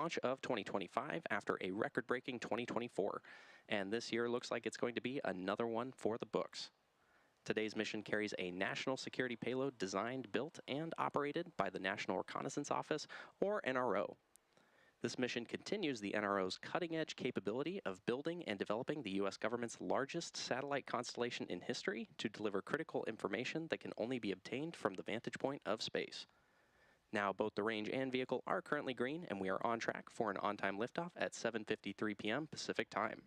launch of 2025 after a record-breaking 2024, and this year looks like it's going to be another one for the books. Today's mission carries a national security payload designed, built, and operated by the National Reconnaissance Office, or NRO. This mission continues the NRO's cutting-edge capability of building and developing the U.S. government's largest satellite constellation in history to deliver critical information that can only be obtained from the vantage point of space. Now, both the range and vehicle are currently green, and we are on track for an on-time liftoff at 7:53 p.m. Pacific Time.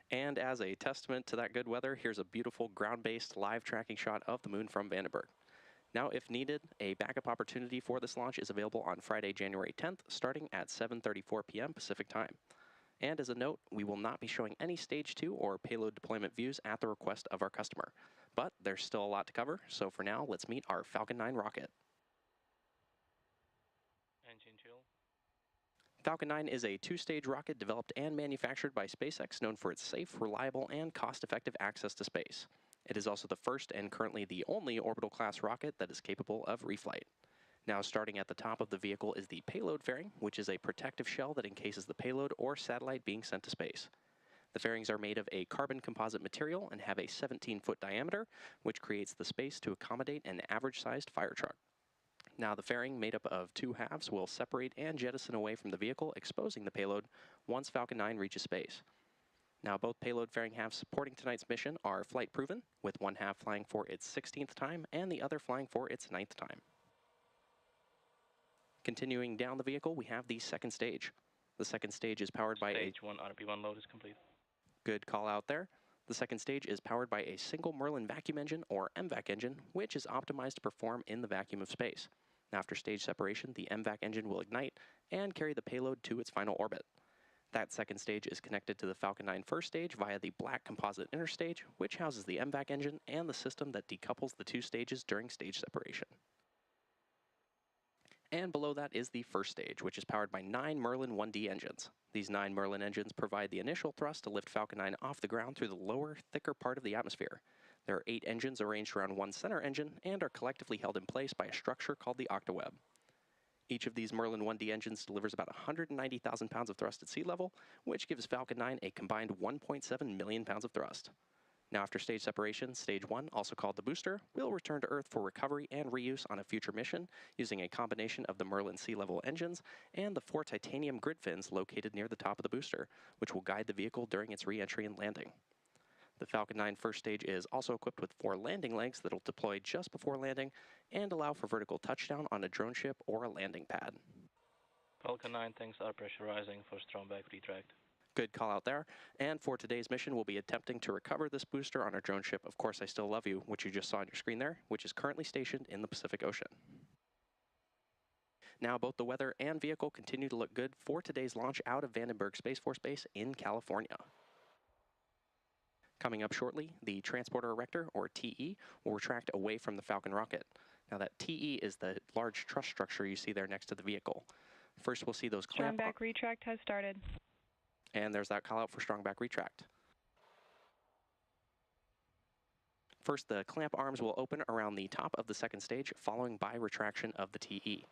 And as a testament to that good weather, here's a beautiful ground-based live tracking shot of the moon from Vandenberg. Now, if needed, a backup opportunity for this launch is available on Friday, January 10th, starting at 7:34 p.m. Pacific Time. And as a note, we will not be showing any Stage 2 or payload deployment views at the request of our customer. But there's still a lot to cover, so for now, let's meet our Falcon 9 rocket. Engine 2. Falcon 9 is a two-stage rocket developed and manufactured by SpaceX, known for its safe, reliable, and cost-effective access to space. It is also the first and currently the only orbital-class rocket that is capable of reflight. Now, starting at the top of the vehicle is the payload fairing, which is a protective shell that encases the payload or satellite being sent to space. The fairings are made of a carbon composite material and have a 17-foot diameter, which creates the space to accommodate an average-sized fire truck. Now, the fairing, made up of two halves, will separate and jettison away from the vehicle, exposing the payload once Falcon 9 reaches space. Now, both payload fairing halves supporting tonight's mission are flight-proven, with one half flying for its 16th time and the other flying for its 9th time. Continuing down the vehicle, we have the second stage. The second stage is powered by Stage 1 RP1 load is complete. Good call out there. The second stage is powered by a single Merlin vacuum engine, or MVAC engine, which is optimized to perform in the vacuum of space. After stage separation, the MVAC engine will ignite and carry the payload to its final orbit. That second stage is connected to the Falcon 9 first stage via the black composite inner stage, which houses the MVAC engine and the system that decouples the two stages during stage separation. And below that is the first stage, which is powered by 9 Merlin 1D engines. These 9 Merlin engines provide the initial thrust to lift Falcon 9 off the ground through the lower, thicker part of the atmosphere. There are 8 engines arranged around one center engine and are collectively held in place by a structure called the octaweb. Each of these Merlin 1D engines delivers about 190,000 pounds of thrust at sea level, which gives Falcon 9 a combined 1.7 million pounds of thrust. Now, after stage separation, Stage 1, also called the booster, will return to Earth for recovery and reuse on a future mission using a combination of the Merlin sea-level engines and the 4 titanium grid fins located near the top of the booster, which will guide the vehicle during its re-entry and landing. The Falcon 9 first stage is also equipped with 4 landing legs that will deploy just before landing and allow for vertical touchdown on a drone ship or a landing pad. Falcon 9 tanks are pressurizing for strong back retract. Good call out there. And for today's mission, we'll be attempting to recover this booster on our drone ship, Of Course I Still Love You, which you just saw on your screen there, which is currently stationed in the Pacific Ocean. Now, both the weather and vehicle continue to look good for today's launch out of Vandenberg Space Force Base in California. Coming up shortly, the Transporter Erector, or TE, will retract away from the Falcon rocket. Now, that TE is the large truss structure you see there next to the vehicle. First, we'll see those clamp... Strong back retract has started. And there's that call out for strong back retract. First, the clamp arms will open around the top of the second stage, following by retraction of the TE.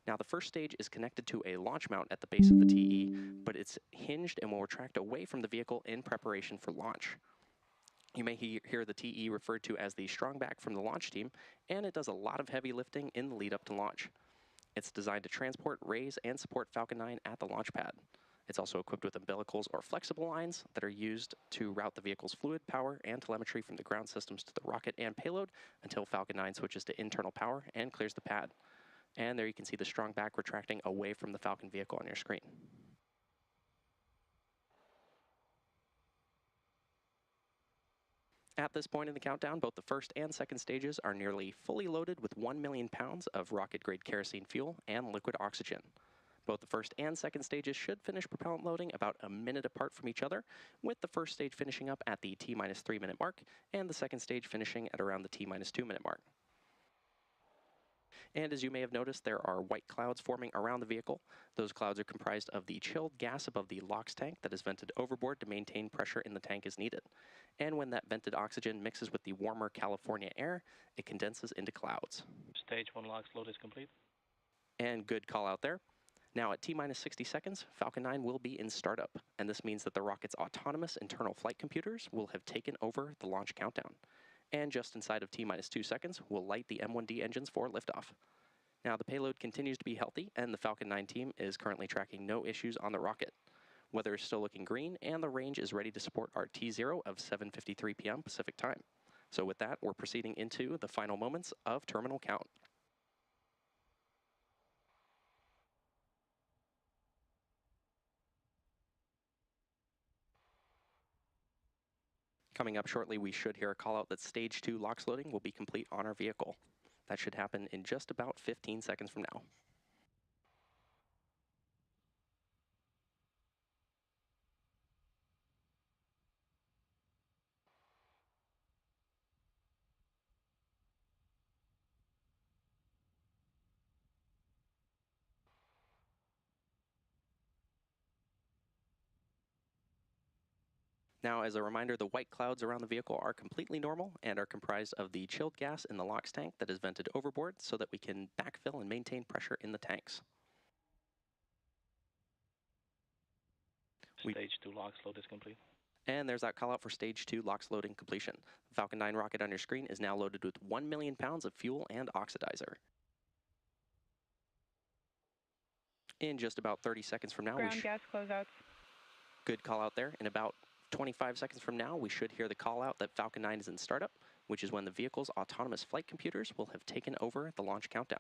Now, the first stage is connected to a launch mount at the base of the TE, but it's hinged and will retract away from the vehicle in preparation for launch. You may hear the TE referred to as the strong back from the launch team, and it does a lot of heavy lifting in the lead up to launch. It's designed to transport, raise, and support Falcon 9 at the launch pad. It's also equipped with umbilicals or flexible lines that are used to route the vehicle's fluid, power, and telemetry from the ground systems to the rocket and payload until Falcon 9 switches to internal power and clears the pad. And there you can see the strong back retracting away from the Falcon vehicle on your screen. At this point in the countdown, both the first and second stages are nearly fully loaded with 1 million pounds of rocket-grade kerosene fuel and liquid oxygen. Both the first and second stages should finish propellant loading about a minute apart from each other, with the first stage finishing up at the T-3 minute mark, and the second stage finishing at around the T-2 minute mark. And as you may have noticed, there are white clouds forming around the vehicle. Those clouds are comprised of the chilled gas above the LOX tank that is vented overboard to maintain pressure in the tank as needed. And when that vented oxygen mixes with the warmer California air, it condenses into clouds. Stage 1 LOX load is complete. And good call out there. Now at T-minus 60 seconds, Falcon 9 will be in startup, and this means that the rocket's autonomous internal flight computers will have taken over the launch countdown. And just inside of T-minus 2 seconds, we'll light the M1D engines for liftoff. Now the payload continues to be healthy, and the Falcon 9 team is currently tracking no issues on the rocket. Weather is still looking green, and the range is ready to support our T0 of 7:53 p.m. Pacific time. So with that, we're proceeding into the final moments of terminal count. Coming up shortly, we should hear a call out that stage 2 LOX loading will be complete on our vehicle. That should happen in just about 15 seconds from now. Now, as a reminder, the white clouds around the vehicle are completely normal and are comprised of the chilled gas in the LOX tank that is vented overboard so that we can backfill and maintain pressure in the tanks. Stage 2 LOX load is complete. And there's that call out for stage 2 LOX loading completion. The Falcon 9 rocket on your screen is now loaded with 1 million pounds of fuel and oxidizer. In just about 30 seconds from now, ground gas closeouts. Good call out there. In about 25 seconds from now, we should hear the call out that Falcon 9 is in startup, which is when the vehicle's autonomous flight computers will have taken over the launch countdown.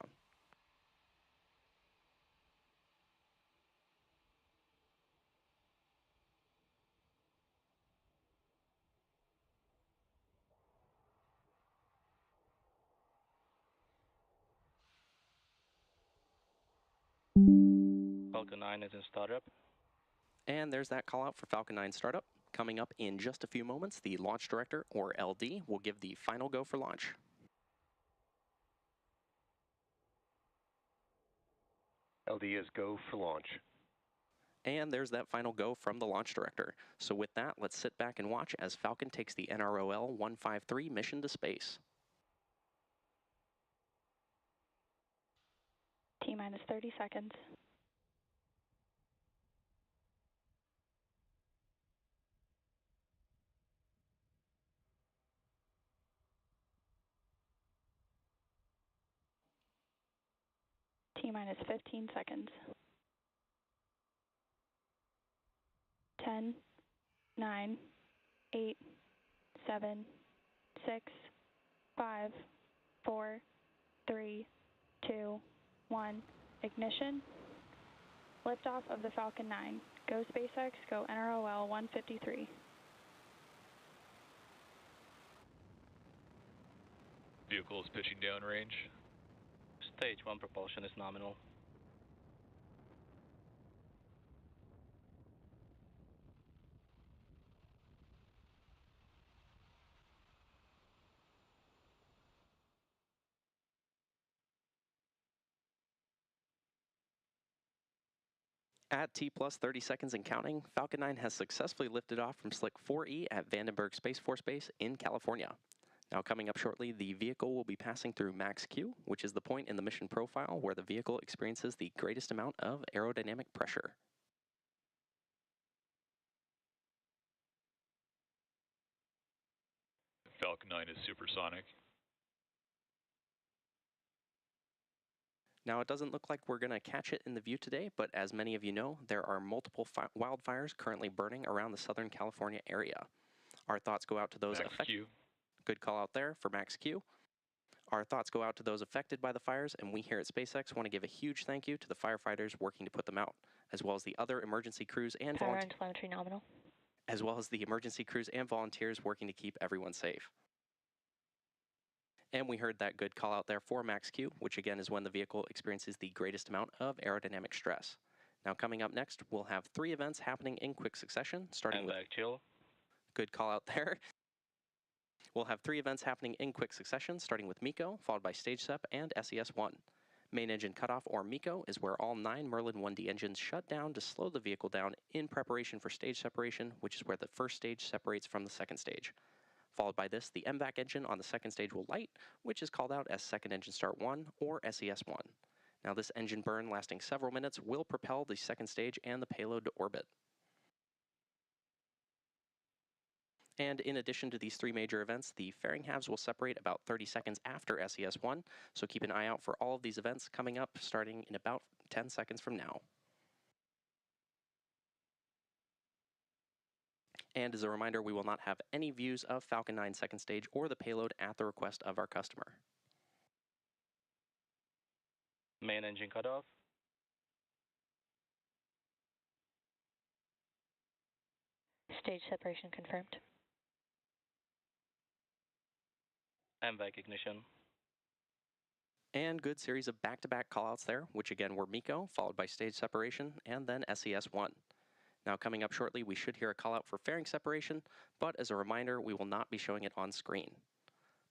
Falcon 9 is in startup. And there's that call out for Falcon 9 startup. Coming up in just a few moments, the launch director, or LD, will give the final go for launch. LD is go for launch. And there's that final go from the launch director. So with that, let's sit back and watch as Falcon takes the NROL-153 mission to space. T-minus 30 seconds. T-minus 15 seconds. 10, 9, 8, 7, 6, 5, 4, 3, 2, 1. Ignition. Liftoff of the Falcon 9. Go SpaceX, go NROL-153. Vehicle is pitching downrange. Stage 1 propulsion is nominal. At T plus 30 seconds and counting, Falcon 9 has successfully lifted off from Slick 4E at Vandenberg Space Force Base in California. Now coming up shortly, the vehicle will be passing through max Q, which is the point in the mission profile where the vehicle experiences the greatest amount of aerodynamic pressure. Falcon 9 is supersonic. Now, it doesn't look like we're going to catch it in the view today, but as many of you know, there are multiple wildfires currently burning around the Southern California area. Our thoughts go out to those affected. Good call out there for Max Q. Our thoughts go out to those affected by the fires, and we here at SpaceX want to give a huge thank you to the firefighters working to put them out, as well as the other emergency crews and volunteers. Power and telemetry nominal. As well as the emergency crews and volunteers working to keep everyone safe. And we heard that good call out there for Max Q, which again is when the vehicle experiences the greatest amount of aerodynamic stress. Now coming up next, we'll have 3 events happening in quick succession, starting with... chill. Good call out there. We'll have 3 events happening in quick succession, starting with MECO, followed by Stage SEP and SES-1. Main engine cutoff, or MECO, is where all 9 Merlin 1D engines shut down to slow the vehicle down in preparation for stage separation, which is where the first stage separates from the second stage. Followed by this, the MVAC engine on the second stage will light, which is called out as Second Engine Start 1, or SES-1. Now this engine burn lasting several minutes will propel the second stage and the payload to orbit. And in addition to these 3 major events, the fairing halves will separate about 30 seconds after SES-1, so keep an eye out for all of these events coming up starting in about 10 seconds from now. And as a reminder, we will not have any views of Falcon 9 second stage or the payload at the request of our customer. Main engine cutoff. Stage separation confirmed. MVAC ignition. And good series of back-to-back callouts there, which again were MECO, followed by stage separation, and then SES-1. Now coming up shortly, we should hear a callout for fairing separation, but as a reminder, we will not be showing it on screen.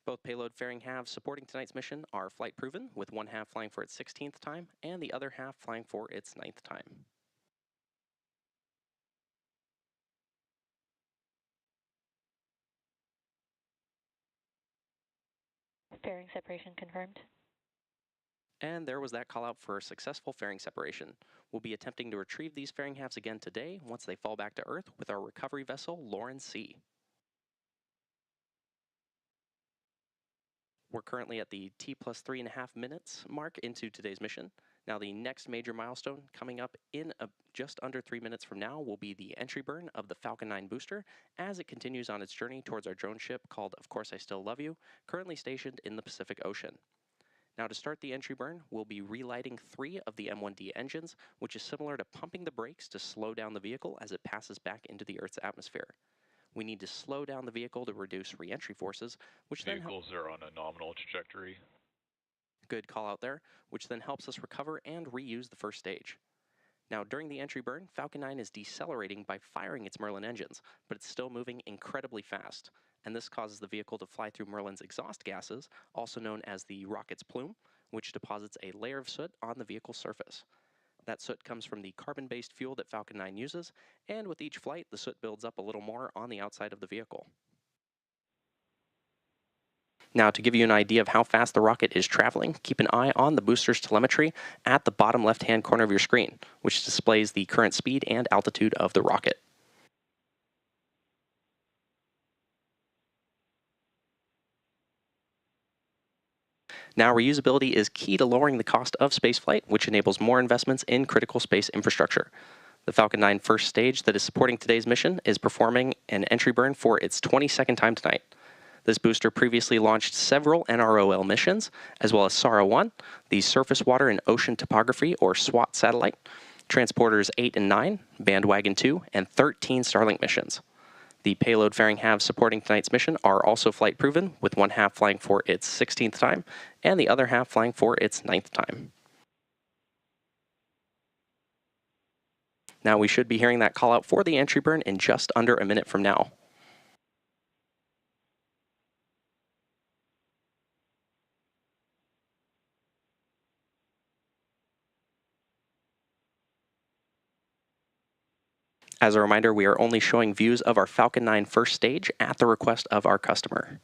Both payload fairing halves supporting tonight's mission are flight proven, with one half flying for its 16th time, and the other half flying for its 9th time. Fairing separation confirmed. And there was that call out for successful fairing separation. We'll be attempting to retrieve these fairing halves again today once they fall back to Earth with our recovery vessel, Lawrence C. We're currently at the T plus 3.5 minutes mark into today's mission. Now the next major milestone coming up in just under 3 minutes from now will be the entry burn of the Falcon 9 booster as it continues on its journey towards our drone ship called Of Course I Still Love You, currently stationed in the Pacific Ocean. Now to start the entry burn, we'll be relighting 3 of the M1D engines, which is similar to pumping the brakes to slow down the vehicle as it passes back into the Earth's atmosphere. We need to slow down the vehicle to reduce re-entry forces, which then Vehicles are on a nominal trajectory. good call out there, which then helps us recover and reuse the first stage. Now during the entry burn, Falcon 9 is decelerating by firing its Merlin engines, but it's still moving incredibly fast, and this causes the vehicle to fly through Merlin's exhaust gases, also known as the rocket's plume, which deposits a layer of soot on the vehicle's surface. That soot comes from the carbon-based fuel that Falcon 9 uses, and with each flight, the soot builds up a little more on the outside of the vehicle. Now, to give you an idea of how fast the rocket is traveling, keep an eye on the booster's telemetry at the bottom left-hand corner of your screen, which displays the current speed and altitude of the rocket. Now, reusability is key to lowering the cost of spaceflight, which enables more investments in critical space infrastructure. The Falcon 9 first stage that is supporting today's mission is performing an entry burn for its 22nd time tonight. This booster previously launched several NROL missions, as well as SARA-1, the Surface Water and Ocean Topography, or SWOT satellite, Transporters 8 and 9, Bandwagon 2, and 13 Starlink missions. The payload fairing halves supporting tonight's mission are also flight proven, with one half flying for its 16th time, and the other half flying for its 9th time. Now we should be hearing that call out for the entry burn in just under a minute from now. As a reminder, we are only showing views of our Falcon 9 first stage at the request of our customer.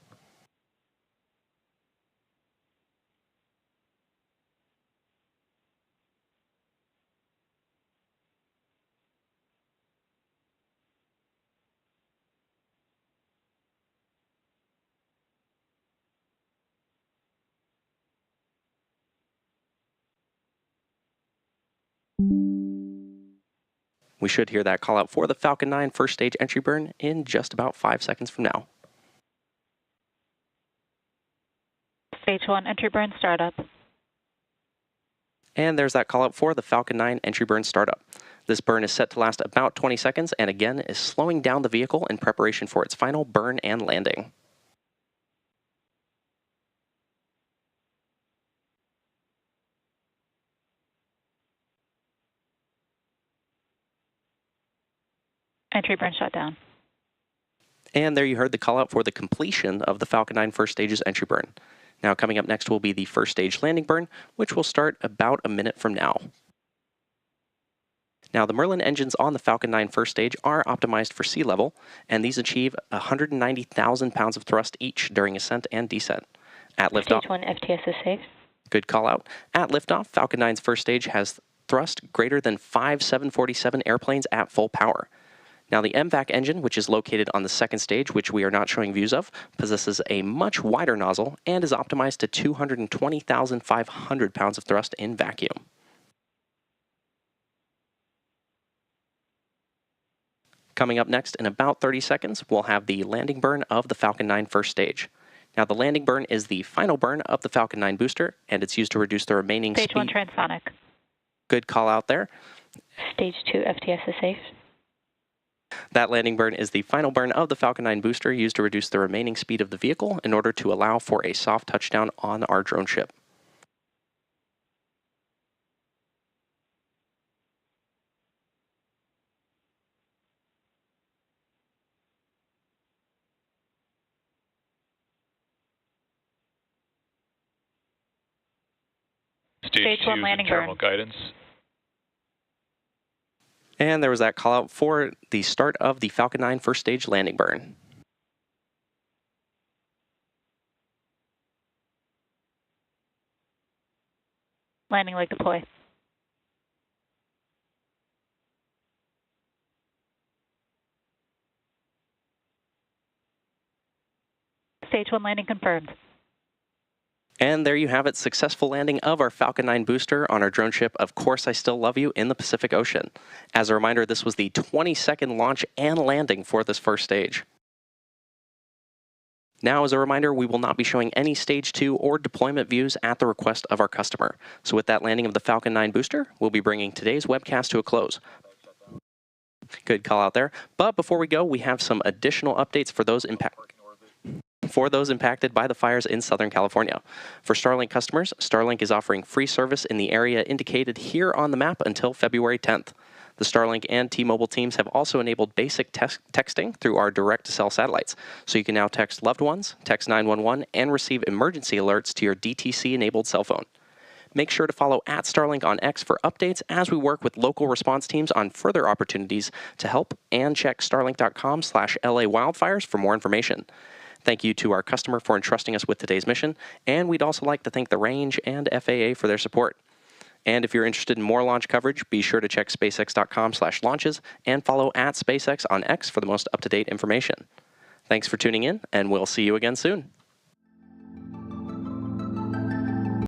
We should hear that call out for the Falcon 9 first stage entry burn in just about 5 seconds from now. Stage 1 entry burn startup. And there's that call out for the Falcon 9 entry burn startup. This burn is set to last about 20 seconds and again is slowing down the vehicle in preparation for its final burn and landing. Entry burn shut down. And there you heard the call out for the completion of the Falcon 9 first stage's entry burn. Now coming up next will be the first stage landing burn, which will start about a minute from now. Now the Merlin engines on the Falcon 9 first stage are optimized for sea level, and these achieve 190,000 pounds of thrust each during ascent and descent. At liftoff, Stage 1 FTS is safe. good call out. At liftoff, Falcon 9's first stage has thrust greater than 5 747 airplanes at full power. Now the MVAC engine, which is located on the second stage, which we are not showing views of, possesses a much wider nozzle and is optimized to 220,500 pounds of thrust in vacuum. Coming up next in about 30 seconds, we'll have the landing burn of the Falcon 9 first stage. Now the landing burn is the final burn of the Falcon 9 booster, and it's used to reduce the remaining Stage speed. 1 transonic. Good call out there. Stage 2 FTS is safe. That landing burn is the final burn of the Falcon 9 booster used to reduce the remaining speed of the vehicle in order to allow for a soft touchdown on our drone ship. Stage 1 2 landing terminal burn. guidance. And there was that call out for the start of the Falcon 9 first stage landing burn. Landing leg deploy. Stage 1 landing confirmed. And there you have it, successful landing of our Falcon 9 booster on our drone ship, Of Course I Still Love You, in the Pacific Ocean. As a reminder, this was the 22nd launch and landing for this first stage. Now, as a reminder, we will not be showing any Stage 2 or deployment views at the request of our customer. So with that landing of the Falcon 9 booster, we'll be bringing today's webcast to a close. Good call out there. But before we go, we have some additional updates for those impacted by the fires in Southern California. For Starlink customers, Starlink is offering free service in the area indicated here on the map until February 10th. The Starlink and T-Mobile teams have also enabled basic texting through our direct-to-cell satellites, so you can now text loved ones, text 911, and receive emergency alerts to your DTC-enabled cell phone. Make sure to follow @Starlink on X for updates as we work with local response teams on further opportunities to help, and check starlink.com/LA wildfires for more information. Thank you to our customer for entrusting us with today's mission, and we'd also like to thank the Range and FAA for their support. And if you're interested in more launch coverage, be sure to check spacex.com/launches and follow @SpaceX on X for the most up-to-date information. Thanks for tuning in, and we'll see you again soon.